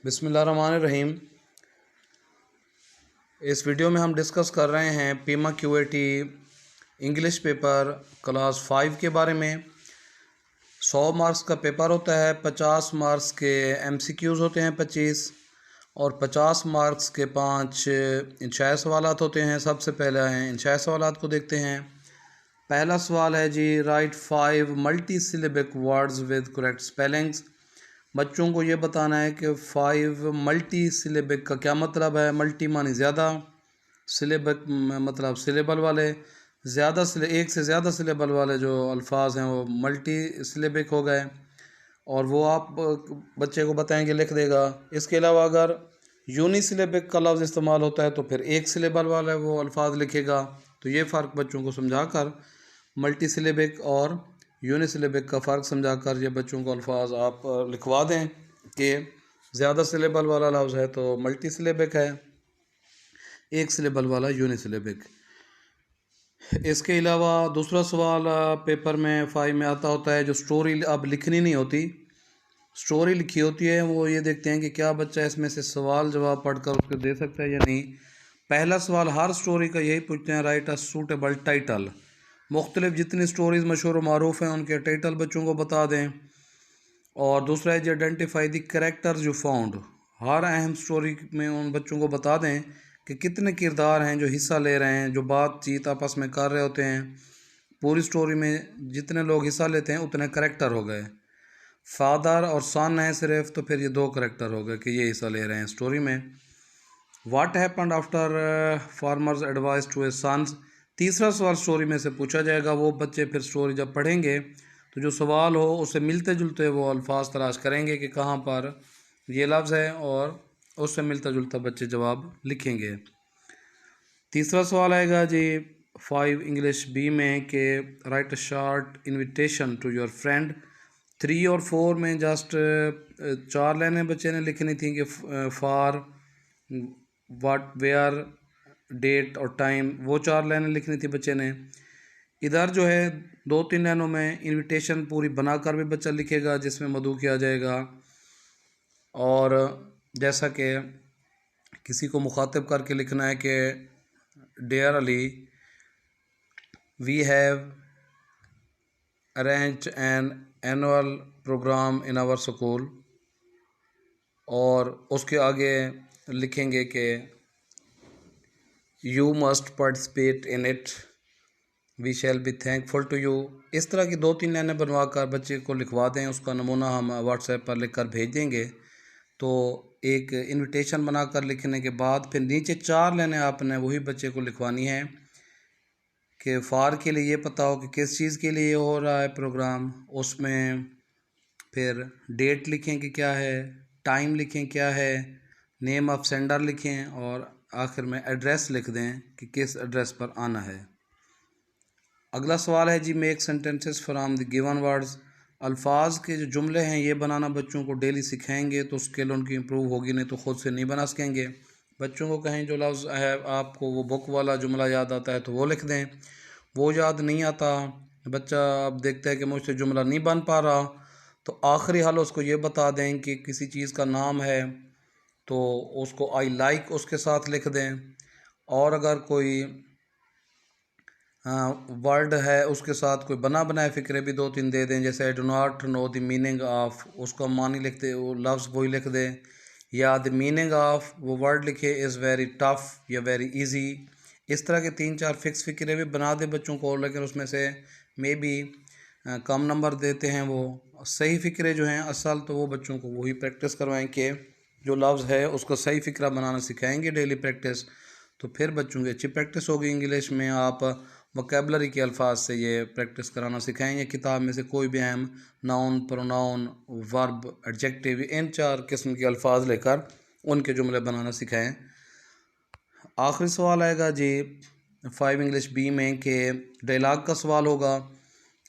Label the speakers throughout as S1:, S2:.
S1: बिस्मिल्लाहिर्रहमानिर्रहीम। इस वीडियो में हम डिस्कस कर रहे हैं पीमा क्यूएटी इंग्लिश पेपर क्लास 5 के बारे में। 100 मार्क्स का पेपर होता है, 50 मार्क्स के एमसीक्यूज़ होते हैं 25, और 50 मार्क्स के 5 इंशाई सवालात होते हैं। सबसे पहले हैं इंशाई सवालात को देखते हैं। पहला सवाल है जी, write 5 multisyllabic words with correct spellings. बच्चों को ये बताना है कि 5 मल्टी सिलेबिक का क्या मतलब है। मल्टी मानी ज़्यादा, सिलेबिक मतलब सिलेबल वाले, एक से ज़्यादा सिलेबल वाले जो अल्फाज हैं वो मल्टी सिलेबिक हो गए, और वो आप बच्चे को बताएंगे, लिख देगा। इसके अलावा अगर यूनी सिलेबिक का लफ्ज़ इस्तेमाल होता है तो फिर एक सिलेबल वाला वो अल्फाज लिखेगा। तो ये फ़र्क बच्चों को समझाकर, मल्टी सिलेबिक और यूनिसिलेबिक का फ़र्क समझाकर ये बच्चों को अल्फाज आप लिखवा दें कि ज़्यादा सिलेबल वाला लफ्ज़ है तो मल्टी सिलेबिक है, एक सिलेबल वाला यूनिसिलेबिक। इसके अलावा दूसरा सवाल पेपर में 5 में आता होता है, जो स्टोरी अब लिखनी नहीं होती, स्टोरी लिखी होती है। वो ये देखते हैं कि क्या बच्चा इसमें से सवाल जवाब पढ़कर उसको दे सकता है या नहीं। पहला सवाल हर स्टोरी का यही पूछते हैं, राइट अ सूटेबल टाइटल। मुख्तलिफ जितनी स्टोरीज़ मशहूर व मारूफ़ हैं उनके टाइटल बच्चों को बता दें। और दूसरा है जी, identify the characters you found. हर अहम स्टोरी में उन बच्चों को बता दें कि कितने किरदार हैं जो हिस्सा ले रहे हैं, जो बातचीत आपस में कर रहे होते हैं। पूरी स्टोरी में जितने लोग हिस्सा लेते हैं उतने करेक्टर हो गए। फादर और सन है सिर्फ, तो फिर ये 2 करेक्टर हो गए कि ये हिस्सा ले रहे हैं स्टोरी में। What happened after farmer's advice to his sons. तीसरा सवाल स्टोरी में से पूछा जाएगा। वो बच्चे फिर स्टोरी जब पढ़ेंगे तो जो सवाल हो उससे मिलते जुलते वो अल्फाज तलाश करेंगे कि कहाँ पर ये लफ्ज़ है, और उससे मिलता जुलता बच्चे जवाब लिखेंगे। तीसरा सवाल आएगा जी 5 इंग्लिश बी में कि write a short invitation to your friend. 3 और 4 में जस्ट 4 लाइनें बच्चे ने लिखनी थी कि फॉर, व्हाट, वेयर, डेट और टाइम, वो 4 लाइनें लिखनी थी बच्चे ने। इधर जो है 2-3 लाइनों में इनविटेशन पूरी बनाकर भी बच्चा लिखेगा, जिसमें मदऊ किया जाएगा। और जैसा कि किसी को मुखातिब करके लिखना है कि dear Ali, we have arranged an annual programme in our school, और उसके आगे लिखेंगे कि you must participate in it, we shall be thankful to you. इस तरह की 2-3 लाइनें बनवा कर बच्चे को लिखवा दें। उसका नमूना हम व्हाट्सएप पर लिख कर भेज देंगे। तो एक इनविटेशन बनाकर लिखने के बाद फिर नीचे 4 लाइनें आपने वही बच्चे को लिखवानी है कि फार के लिए ये पता हो कि किस चीज़ के लिए हो रहा है प्रोग्राम। उसमें फिर डेट लिखें कि क्या है, टाइम लिखें क्या है, नेम ऑफ सेंडर लिखें, और आखिर में एड्रेस लिख दें कि किस एड्रेस पर आना है। अगला सवाल है जी, make sentences from the given words. अल्फाज के जो जुमले हैं ये बनाना बच्चों को डेली सिखाएंगे तो स्किल उनकी इम्प्रूव होगी, नहीं तो ख़ुद से नहीं बना सकेंगे। बच्चों को कहें जो लफ्ज़ है आपको वो बुक वाला जुमला याद आता है तो वो लिख दें। वो याद नहीं आता, बच्चा अब देखता है कि मुझसे जुमला नहीं बन पा रहा, तो आखिरी हाल उसको ये बता दें कि किसी चीज़ का नाम है तो उसको आई लाइक उसके साथ लिख दें। और अगर कोई वर्ड है उसके साथ कोई बना बनाए फ़िक्रे भी 2-3 दे दें, जैसे I do not know the meaning of, उसका मानी लिखते वो लफ्ज़ वही लिख दें, या द मीनिंग ऑफ वो वर्ड लिखे इज़ वेरी टफ़ या वेरी इजी। इस तरह के 3-4 फिक्स फ़िक्रे भी बना दें बच्चों को, लेकिन उसमें से मे बी कम नंबर देते हैं वो। सही फ़िक्रे जो हैं असल, तो वो बच्चों को वही प्रैक्टिस करवाएं कि जो लफ्ज़ है उसका सही फ़िक्रा बनाना सिखाएंगे डेली प्रैक्टिस, तो फिर बच्चों की अच्छी प्रैक्टिस होगी इंग्लिश में। आप वोकेबलरी के अल्फाज से ये प्रैक्टिस कराना सिखाएंगे। किताब में से कोई भी अहम नाउन, प्रोनाउन, वर्ब, एडजेक्टिव, इन 4 किस्म के अल्फाज लेकर उनके जुमले बनाना सिखाएं। आखिरी सवाल आएगा जी 5 इंग्लिश बी में कि डायलॉग का सवाल होगा।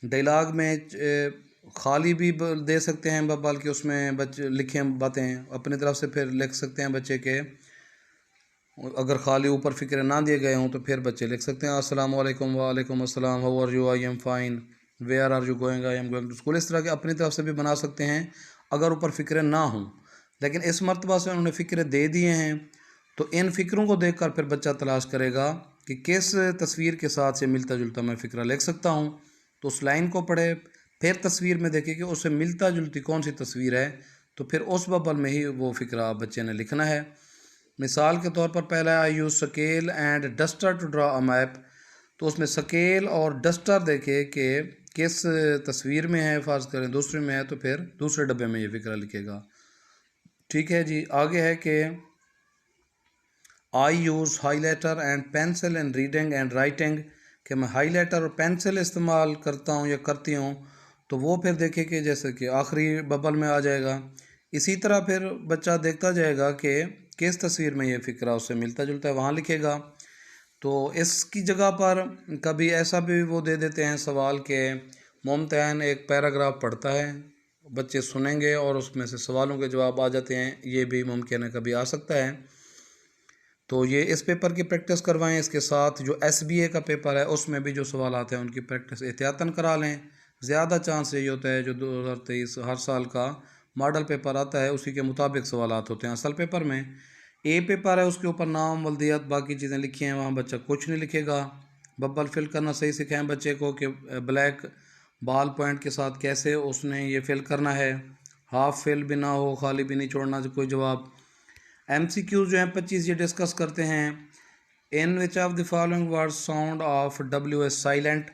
S1: डायलॉग में खाली भी दे सकते हैं, बल्कि उसमें बच्चे लिखें बातें अपनी तरफ से, फिर लिख सकते हैं बच्चे के। अगर खाली ऊपर फ़िक्रे ना दिए गए हों तो फिर बच्चे लिख सकते हैं अस्सलाम वालेकुम, वालेकुम अस्सलाम, how are you, I am fine, where are you going, I am going to school. इस तरह के अपनी तरफ से भी बना सकते हैं अगर ऊपर फ़िक्रे ना हों। लेकिन इस मरतबा से उन्होंने फ़िक्रे दे दिए हैं, तो इन फ़िक्रों को देखकर फिर बच्चा तलाश करेगा कि किस तस्वीर के साथ से मिलता जुलता मैं फ़िक्रा लिख सकता हूँ। तो उस लाइन को पढ़े, फिर तस्वीर में देखे कि उससे मिलता जुलती कौन सी तस्वीर है, तो फिर उस बबल में ही वो फ़िक्रा बच्चे ने लिखना है। मिसाल के तौर पर पहला I use scale and duster to draw a map, तो उसमें स्केल और डस्टर देखे कि किस तस्वीर में है, फ़र्ज़ करें दूसरे में है, तो फिर दूसरे डब्बे में ये फ़िक्रा लिखेगा। ठीक है जी। आगे है कि I use highlighter and pencil in reading and writing, कि मैं हाईलाइटर और पेंसिल इस्तेमाल करता हूँ या करती हूँ, तो वो फिर देखे कि जैसे कि आखिरी बबल में आ जाएगा। इसी तरह फिर बच्चा देखता जाएगा कि किस तस्वीर में ये फ़िक्रा उससे मिलता जुलता है, वहाँ लिखेगा। तो इसकी जगह पर कभी ऐसा भी वो दे देते हैं सवाल के मुमतहन एक पैराग्राफ पढ़ता है, बच्चे सुनेंगे और उसमें से सवालों के जवाब आ जाते हैं, ये भी मुमकिन है, कभी आ सकता है। तो ये इस पेपर की प्रैक्टिस करवाएं। इसके साथ जो SBA का पेपर है उसमें भी जो सवाल आते हैं उनकी प्रैक्टिस एहतियातन करा लें। ज़्यादा चांस यही होता है जो 2023 हर साल का मॉडल पेपर आता है उसी के मुताबिक सवालात होते हैं। असल पेपर में ए पेपर है, उसके ऊपर नाम वल्दियत बाकी चीज़ें लिखी हैं, वहाँ बच्चा कुछ नहीं लिखेगा। बबल फिल करना सही सिखाएं बच्चे को कि ब्लैक बॉल पॉइंट के साथ कैसे उसने ये फिल करना है, हाफ फिल भी ना हो, खाली भी नहीं छोड़ना कोई जवाब। MCQ जो हैं 25 ये डिस्कस करते हैं। In which of the following word sound of WS silent,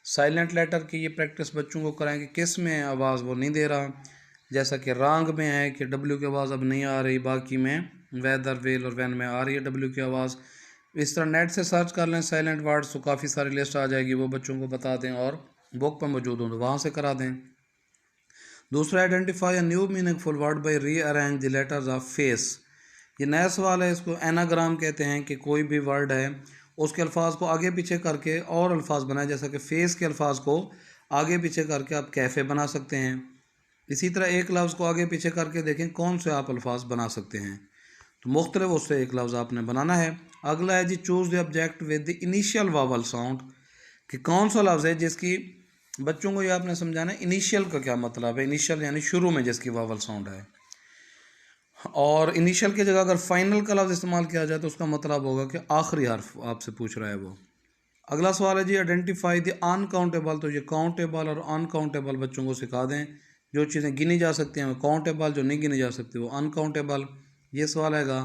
S1: silent letter की ये प्रैक्टिस बच्चों को कराएंगे, किस में आवाज़ वो नहीं दे रहा, जैसा कि रांग में है कि W की आवाज़ अब नहीं आ रही, बाकी में वेदर वेल और वैन में आ रही है W की आवाज़। इस तरह नेट से सर्च कर लें साइलेंट वर्ड्स, तो काफ़ी सारी लिस्ट आ जाएगी, वो बच्चों को बता दें और बुक पर मौजूद हो तो वहाँ से करा दें। दूसरा, identify a new meaningful word by rearrange the letters of face, ये नया सवाल है, इसको एनाग्राम कहते हैं कि कोई भी वर्ड है उसके अल्फाज को आगे पीछे करके और अल्फाज बनाए, जैसा कि फेस के अल्फाज को आगे पीछे करके आप कैफ़े बना सकते हैं। इसी तरह एक लफ्ज़ को आगे पीछे करके देखें कौन से आप अल्फाज बना सकते हैं, तो मुख्तलिफ उससे एक लफ्ज़ आपने बनाना है। अगला है जी, choose the object with the initial vowel sound, कि कौन सा लफ्ज़ है जिसकी बच्चों को ये आपने समझाना है इनिशियल का क्या मतलब है। इनिशियल यानी शुरू में जिसकी वावल साउंड है, और इनिशियल की जगह अगर फाइनल का लफ्ज़ इस्तेमाल किया जाए तो उसका मतलब होगा कि आखिरी हर्फ आपसे पूछ रहा है वो। अगला सवाल है जी, आइडेंटिफाई द अनकाउंटेबल, तो ये काउंटेबल और अनकाउंटेबल बच्चों को सिखा दें। जो चीज़ें गिनी जा सकती हैं वो काउंटेबल, जो नहीं गिनी जा सकती वो अनकाउंटेबल। ये सवाल हैगा।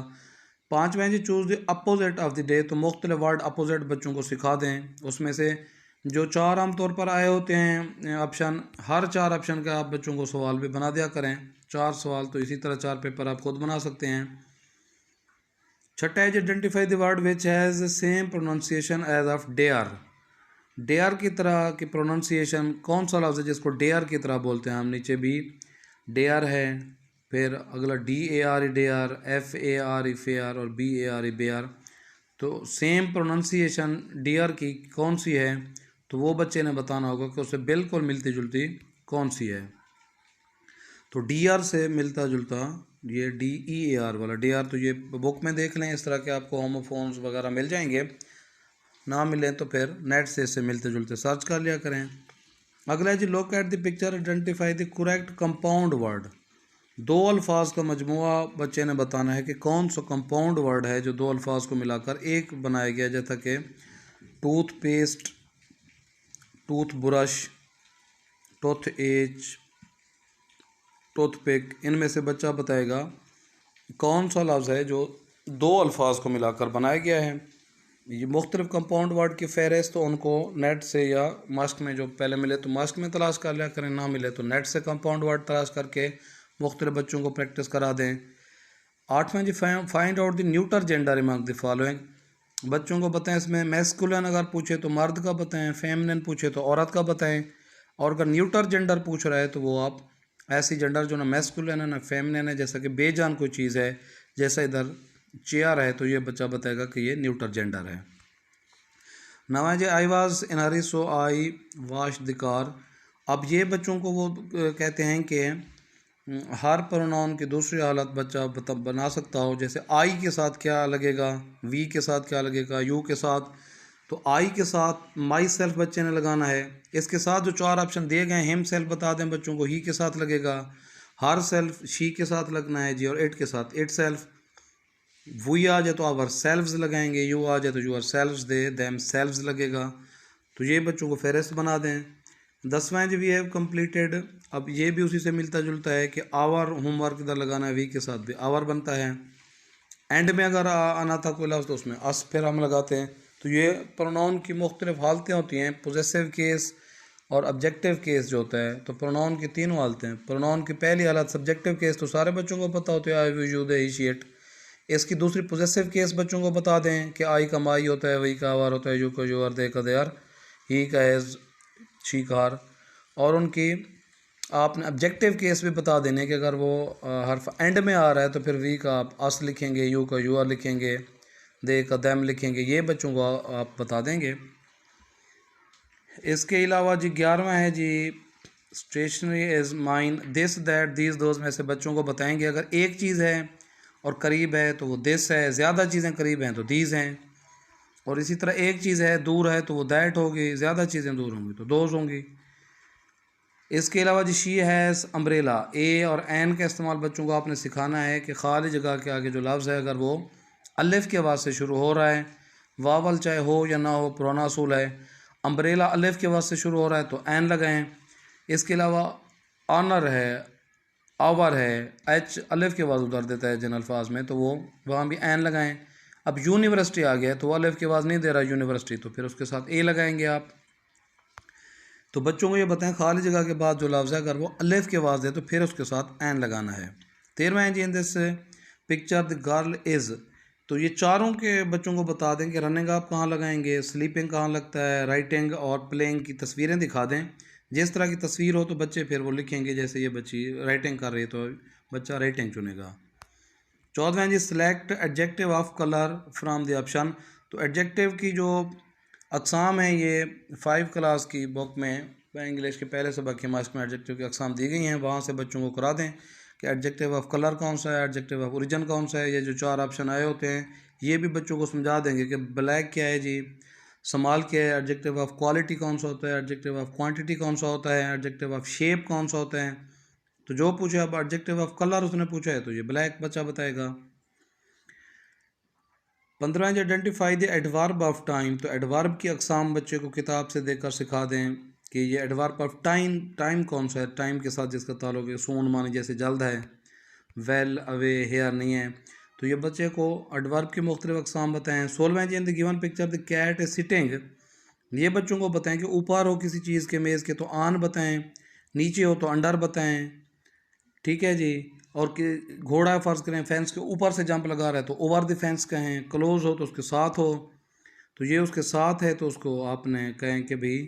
S1: पाँचवें जी, choose the opposite of the day, तो मुख्तलिफ वर्ड अपोजिट बच्चों को सिखा दें। उसमें से जो 4 आम तौर पर आए होते हैं ऑप्शन, हर 4 ऑप्शन का आप बच्चों को सवाल भी बना दिया करें, 4 सवाल, तो इसी तरह 4 पेपर आप खुद बना सकते हैं। छठा है, identify the word which has same pronunciation as of dare, dare की तरह की प्रोनाउंसिएशन कौन सा लफ्ज़ है जिसको डेयर की तरह बोलते हैं हम। नीचे भी डेयर है, फिर अगला DARE डेयर, FARE फेयर और BARE बेयर, तो सेम प्रोनाउंसिएशन डियर की कौन सी है, तो वो बच्चे ने बताना होगा कि उससे बिल्कुल मिलती जुलती कौन सी है। तो DR से मिलता जुलता ये DEAR वाला डेयर, तो ये बुक में देख लें, इस तरह के आपको होमोफोन्स वगैरह मिल जाएंगे, ना मिलें तो फिर नेट से इससे मिलते जुलते सर्च कर लिया करें। अगला है जी, look at the picture, identify the correct compound word, 2 अल्फाज का मजमुआ बच्चे ने बताना है कि कौन सा कंपाउंड वर्ड है जो 2 अल्फाज को मिलाकर एक बनाया गया, जैसा कि toothpaste, toothbrush, toothache, toothpick, इनमें से बच्चा बताएगा कौन सा लफ्ज़ है जो 2 अल्फाज को मिलाकर बनाया गया है। ये मुख्तलिफ कंपाउंड वर्ड की फ़हरिस्त तो उनको नेट से या मास्क में, जो पहले मिले तो मास्क में तलाश कर लिया करें, ना मिले तो नेट से कंपाउंड वर्ड तलाश करके मुख्तलिफ बच्चों को प्रैक्टिस करा दें। 8वां जी, find out the neuter gender among the following, बच्चों को बताएं इसमें मैस्कुलिन अगर पूछे तो मर्द का बताएं, फेमिनिन पूछे तो औरत का बताएं, और अगर न्यूटर जेंडर पूछ रहा है तो वो आप ऐसी जेंडर जो ना मैस्कुलिन है ना फेमिनिन है, जैसा कि बेजान कोई चीज़ है, जैसा इधर चेयर है, तो ये बच्चा बताएगा कि ये न्यूटर जेंडर है। नवा जी, I was in hurry so I wash the car, अब ये बच्चों को वो कहते हैं कि हर प्रोनाउन की दूसरी हालत बच्चा बना सकता हो, जैसे आई के साथ क्या लगेगा, वी के साथ क्या लगेगा, यू के साथ, तो आई के साथ माई सेल्फ बच्चे ने लगाना है। इसके साथ जो 4 ऑप्शन दिए गए, हिम सेल्फ बता दें बच्चों को ही के साथ लगेगा, हर सेल्फ शी के साथ लगना है जी, और इट के साथ इट सेल्फ। वी आ जाए तो आवर सेल्व्स लगाएंगे, यू आ जाए तो yourselves, they themselves लगेगा। तो ये बच्चों को फेहरिस्त बना दें। 10वां जी वी हैव कंप्लीटेड। अब ये भी उसी से मिलता जुलता है कि आवर होमवर्क इधर लगाना है, वी के साथ भी आवर बनता है। एंड में अगर आना था कोई लफ्ज़ तो उसमें अस फिर हम लगाते हैं। तो ये प्रोनाउन की मुख्तलिफ हालतें होती हैं, पोजेसिव केस और ऑब्जेक्टिव केस जो होता है। तो प्रोनाउन की तीनों हालतें हैं। प्रोनाउन की पहली हालत सब्जेक्टिव केस तो सारे बच्चों को पता होती है, I we you they he she it. इसकी दूसरी पोजेसिव केस बच्चों को बता दें कि आई का माई होता है, वही का आवर होता है, यू का यू आर, दे का दे आर, ही का एज, शी का हर। और उनकी आपने ऑब्जेक्टिव केस भी बता देने कि अगर वो हर्फ एंड में आ रहा है तो फिर वी का आप अस लिखेंगे, यू का यू आर लिखेंगे, दे का दैम लिखेंगे। ये बच्चों को आप बता देंगे। इसके अलावा जी 11वां है जी stationery is mine, this that these those में से बच्चों को बताएंगे अगर एक चीज़ है और करीब है तो वो दिस है, ज़्यादा चीज़ें करीब हैं तो दीज हैं, और इसी तरह एक चीज़ है दूर है तो वो दैट होगी, ज़्यादा चीज़ें दूर होंगी तो दोज होंगी। इसके अलावा जी शी हैज़ अम्ब्रेला, ए और एन का इस्तेमाल बच्चों को आपने सिखाना है कि खाली जगह के आगे जो लफ्ज़ है अगर वो अलिफ के आवाज़ से शुरू हो रहा है, वावल चाहे हो या ना हो, पुराना असूल है। अम्ब्रेला अलिफ के आवाज़ से शुरू हो रहा है तो एन लगाएं। इसके अलावा ऑनर है, आवर है, एच अलिफ के आवाज़ उतार देता है जिन अल्फाज में, तो वो वहाँ भी एन लगाएं। अब यूनिवर्सिटी आ गया तो वो अलिफ की आवाज़ नहीं दे रहा यूनिवर्सिटी, तो फिर उसके साथ ए लगाएंगे आप। तो बच्चों को ये बताएं खाली जगह के बाद जो लफ्ज़ है अगर वो अलिफ की आवाज़ दे तो फिर उसके साथ एन लगाना है। 13वां है जी in this picture the girl is. तो ये चारों के बच्चों को बता दें कि रनिंग आप कहाँ लगाएंगे, स्लीपिंग कहाँ लगता है, राइटिंग और प्लेइंग की तस्वीरें दिखा दें। जिस तरह की तस्वीर हो तो बच्चे फिर वो लिखेंगे, जैसे ये बच्ची राइटिंग कर रही है तो बच्चा राइटिंग चुनेगा। 14वां जी select adjective of colour from the option. तो एडजेक्टिव की जो अकसाम है ये 5 क्लास की बुक में इंग्लिश के पहले सबक के मास्क में एडजेक्टिव की अकसाम दी गई हैं, वहाँ से बच्चों को करा दें कि एडजेक्टिव ऑफ कलर कौन सा है, एडजेक्टिव ऑफ ओरिजिन कौन सा है। ये जो 4 ऑप्शन आए होते हैं ये भी बच्चों को समझा देंगे कि ब्लैक क्या है जी, स्मॉल क्या है, एडजेक्टिव ऑफ क्वालिटी कौन सा होता है, एडजेक्टिव ऑफ क्वांटिटी कौन सा होता है, एडजेक्टिव ऑफ शेप कौन सा होता है। तो जो पूछे अब एडजेक्टिव ऑफ कलर उसने पूछा है तो ये ब्लैक बच्चा बताएगा। 15वां जी identify the adverb of time. तो एडवर्ब की अकसाम बच्चे को किताब से देखकर सिखा दें कि ये एडवर्ब ऑफ टाइम, टाइम कौन सा है, टाइम के साथ जिसका ताल्लुक है, सून माने जैसे जल्द है, वेल अवे हेयर नहीं है। तो ये बच्चे को एडवर्ब की मुख्तलिफ अकसाम बताएं। 16वां जी in the given picture the cat is sitting. ये बच्चों को बताएं कि ऊपर हो किसी चीज़ के मेज़ के तो आन बताएं, नीचे हो तो अंडर बताएं, ठीक है जी। और कि घोड़ा फ़र्ज़ करें फेंस के ऊपर से जंप लगा रहा है तो ओवर द फेंस कहें, क्लोज़ हो तो उसके साथ हो, तो ये उसके साथ है तो उसको आपने कहें कि भाई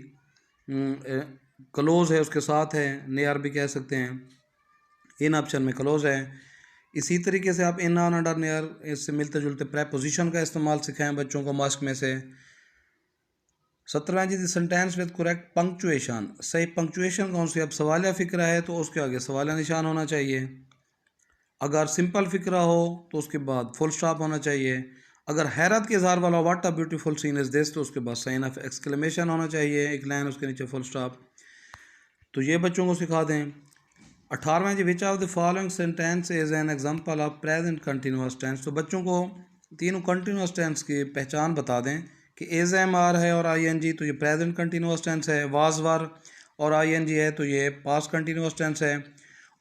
S1: क्लोज़ है उसके साथ है, नियर भी कह सकते हैं, इन ऑप्शन में क्लोज़ है। इसी तरीके से आप इन ऑन अंडर नियर इससे मिलते जुलते प्रेपोजिशन का इस्तेमाल सिखाएं बच्चों को मास्क में से। 17वां जी सेंटेंस विद करेक्ट पंक्चुएशन। सही पंक्चुएशन कौन सी, अब सवालिया फ़िक्रा है तो उसके आगे सवालिया निशान होना चाहिए। अगर सिंपल फ़िक्रा हो तो उसके बाद फुल स्टॉप होना चाहिए। अगर हैरत के इज़हार वाला what a beautiful scene is this तो उसके बाद साइन ऑफ एक्सक्लेमेशन होना चाहिए, एक लाइन उसके नीचे फुल स्टॉप। तो ये बच्चों को सिखा दें। 18वां जी which of the following sentence is an example of present continuous tense. तो बच्चों को तीनों कंटिन्यूअस टेंस की पहचान बता दें कि इज़ एम आर है और आई एन जी तो ये प्रेजेंट कंटिन्यूअस टेंस है, वाज वर और आई एन जी है तो ये पास्ट कंटिन्यूअस टेंस है,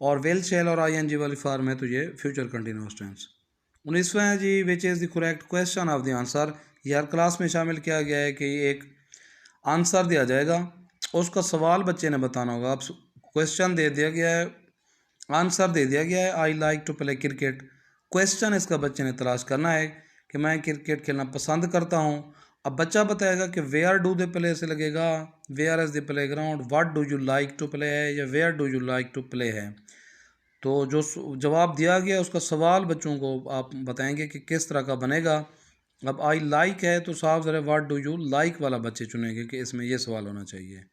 S1: और विल शेल और आई एन जी वाली फॉर्म है तो ये फ्यूचर कंटिन्यूअस टेंस। 19वां है जी which is the correct question of the answer. ये हर क्लास में शामिल किया गया है कि एक आंसर दिया जाएगा, उसका सवाल बच्चे ने बताना होगा। अब क्वेश्चन दे दिया गया है, आंसर दे दिया गया है I like to play cricket. Question इसका बच्चे ने तलाश करना है कि मैं क्रिकेट खेलना पसंद करता हूँ। अब बच्चा बताएगा कि वेयर डू दे प्ले से लगेगा, where is the playground, what do you like to play है, या where do you like to play है। तो जो जवाब दिया गया उसका सवाल बच्चों को आप बताएंगे कि किस तरह का बनेगा। अब आई लाइक है तो साफ ज़रा वाट डू यू लाइक वाला बच्चे चुनेंगे कि इसमें ये सवाल होना चाहिए।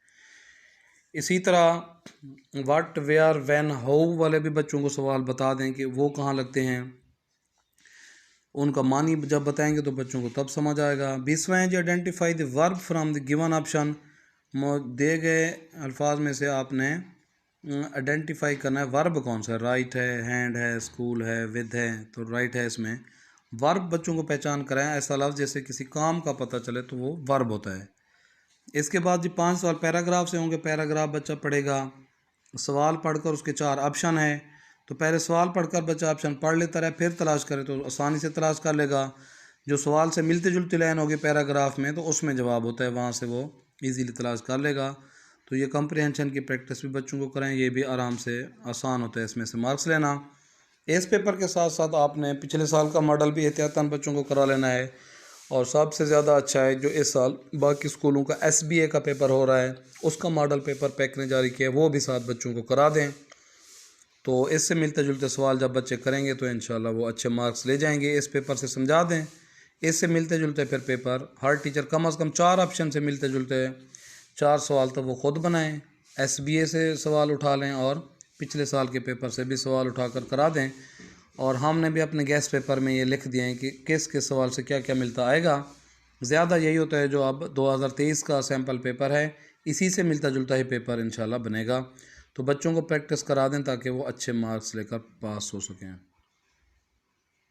S1: इसी तरह व्हाट वेयर व्हेन हाउ वाले भी बच्चों को सवाल बता दें कि वो कहाँ लगते हैं, उनका मानी जब बताएंगे तो बच्चों को तब समझ आएगा। 20वां है जी identify the verb from the given option. दिए गए अल्फाज में से आपने आइडेंटिफाई करना है वर्ब कौन सा है, राइट है, हैंड है, स्कूल है, विद है, तो राइट है। इसमें वर्ब बच्चों को पहचान कराएं, ऐसा लफ्ज़ जैसे किसी काम का पता चले तो वो वर्ब होता है। इसके बाद जी 5 सवाल पैराग्राफ से होंगे। पैराग्राफ बच्चा पढ़ेगा, सवाल पढ़कर उसके 4 ऑप्शन है, तो पहले सवाल पढ़कर बच्चा ऑप्शन पढ़ लेता रहे, फिर तलाश करे तो आसानी से तलाश कर लेगा। जो सवाल से मिलती जुलती लाइन होगी पैराग्राफ में तो उसमें जवाब होता है, वहाँ से वो इजीली तलाश कर लेगा। तो ये कम्प्रिहेंशन की प्रैक्टिस भी बच्चों को करें, ये भी आराम से आसान होता है इसमें से मार्क्स लेना। इस पेपर के साथ साथ आपने पिछले साल का मॉडल भी एहतियातन बच्चों को करा लेना है। और सबसे ज़्यादा अच्छा है जो इस साल बाकी स्कूलों का SBA का पेपर हो रहा है, उसका मॉडल पेपर पैक ने जारी किया, वो भी साथ बच्चों को करा दें। तो इससे मिलते जुलते सवाल जब बच्चे करेंगे तो इंशाल्लाह वो अच्छे मार्क्स ले जाएंगे। इस पेपर से समझा दें, इससे मिलते जुलते फिर पेपर हर टीचर कम से कम 4 ऑप्शन से मिलते जुलते 4 सवाल तो वो ख़ुद बनाएं, SBA से सवाल उठा लें और पिछले साल के पेपर से भी सवाल उठाकर करा दें। और हमने भी अपने गेस्ट पेपर में ये लिख दिए हैं कि किस किस सवाल से क्या क्या मिलता आएगा। ज़्यादा यही होता है जो अब 2023 का सैम्पल पेपर है, इसी से मिलता जुलता ही पेपर इंशाल्लाह बनेगा। तो बच्चों को प्रैक्टिस करा दें ताकि वो अच्छे मार्क्स लेकर पास हो सकें।